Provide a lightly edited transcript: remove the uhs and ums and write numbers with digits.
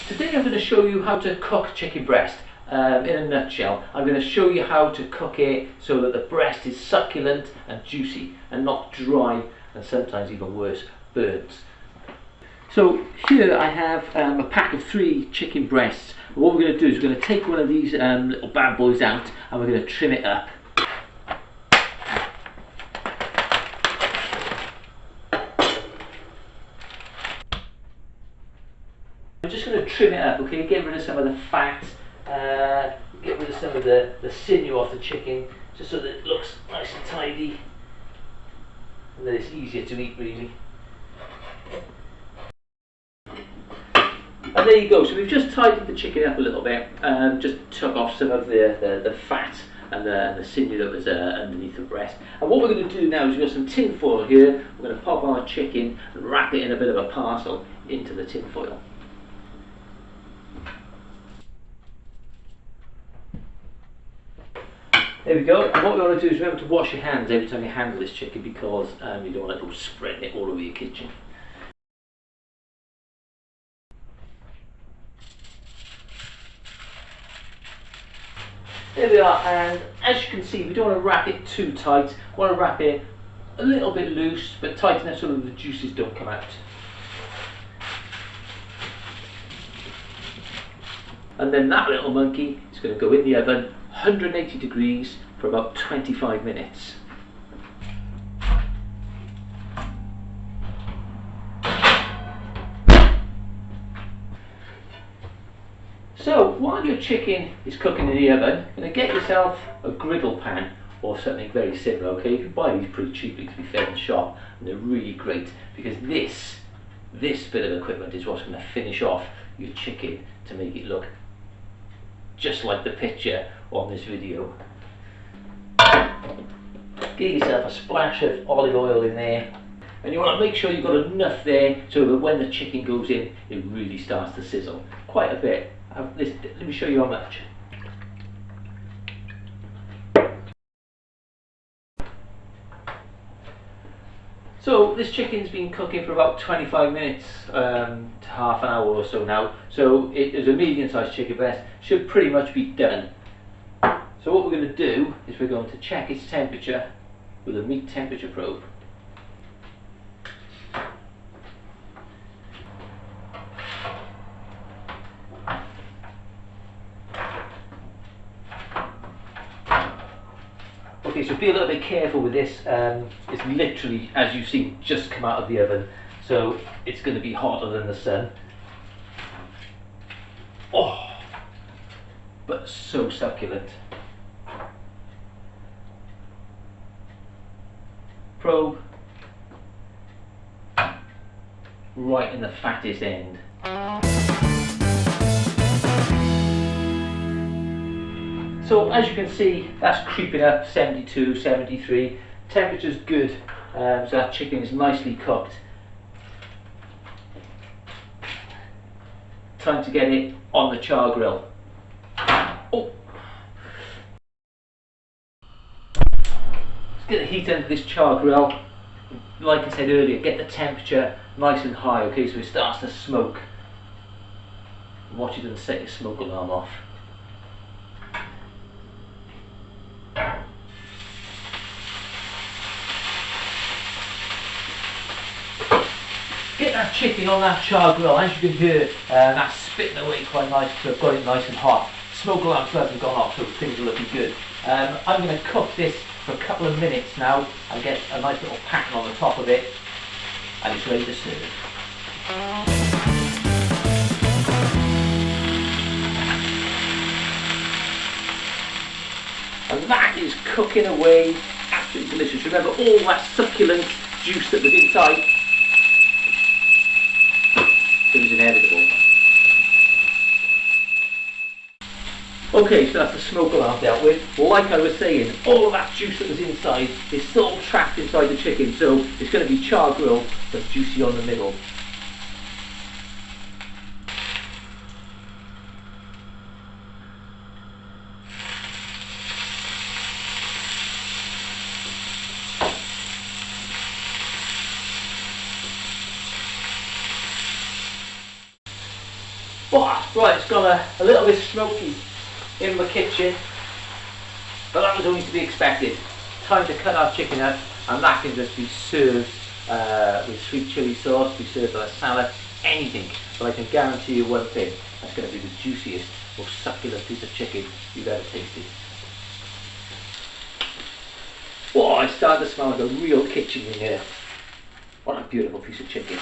Today I'm going to show you how to cook chicken breast. In a nutshell, I'm going to show you how to cook it so that the breast is succulent and juicy and not dry and sometimes even worse, burnt. So here I have a pack of 3 chicken breasts. What we're going to do is we're going to take one of these little bad boys out and we're going to trim it up. I'm just going to trim it up, okay, get rid of some of the fat, get rid of some of the sinew off the chicken, just so that it looks nice and tidy, and that it's easier to eat really. And there you go, so we've just tidied the chicken up a little bit, just took off some of the fat and the sinew that was underneath the breast. And what we're going to do now is we've got some tin foil here, we're going to pop our chicken and wrap it in a bit of a parcel into the tin foil. There we go, and what we want to do is remember to wash your hands every time you handle this chicken because you don't want to go spreading it all over your kitchen. There we are, and as you can see, we don't want to wrap it too tight. We want to wrap it a little bit loose, but tight enough so that the juices don't come out. And then that little monkey is going to go in the oven, 180 degrees for about 25 minutes. So while your chicken is cooking in the oven, you're going to get yourself a griddle pan or something very similar, okay? You can buy these pretty cheaply, to be fair, in the shop, and they're really great because this bit of equipment is what's going to finish off your chicken to make it look just like the picture on this video. Get yourself a splash of olive oil in there, and you want to make sure you've got enough there so that when the chicken goes in it really starts to sizzle quite a bit. Let me show you how much. So this chicken's been cooking for about 25 minutes to half an hour or so now. So it is a medium-sized chicken breast, should pretty much be done. So what we're going to do is we're going to check its temperature with a meat temperature probe. Okay, so be a little bit careful with this. It's literally, as you've seen, just come out of the oven, so it's going to be hotter than the sun. Oh, but so succulent. Probe right in the fattest end. So as you can see, that's creeping up, 72, 73. Temperature's good, so that chicken is nicely cooked. Time to get it on the char grill. Oh. Let's get the heat under this char grill. Like I said earlier, get the temperature nice and high, okay, so it starts to smoke. Watch it and set your smoke alarm off. Get that chicken on that char grill. As you can hear, that's spitting away quite nice, so I've got it nice and hot. Smoke alarm hasn't gone off, so things are looking good. I'm going to cook this for a couple of minutes now and get a nice little pattern on the top of it, and it's ready to serve. And that is cooking away, absolutely delicious. Remember, all that succulent juice that was inside, it was inevitable. Okay, so that's the smoke alarm dealt with. Like I was saying, all of that juice that was inside is still trapped inside the chicken, so it's going to be char grill but juicy on the middle. Oh, right, it's gone a little bit smoky in my kitchen, but that was only to be expected. Time to cut our chicken up, and that can just be served with sweet chili sauce, be served on a salad, anything. But I can guarantee you one thing, that's going to be the juiciest, most succulent piece of chicken you've ever tasted. Oh, I started to smell like a real kitchen in here. What a beautiful piece of chicken.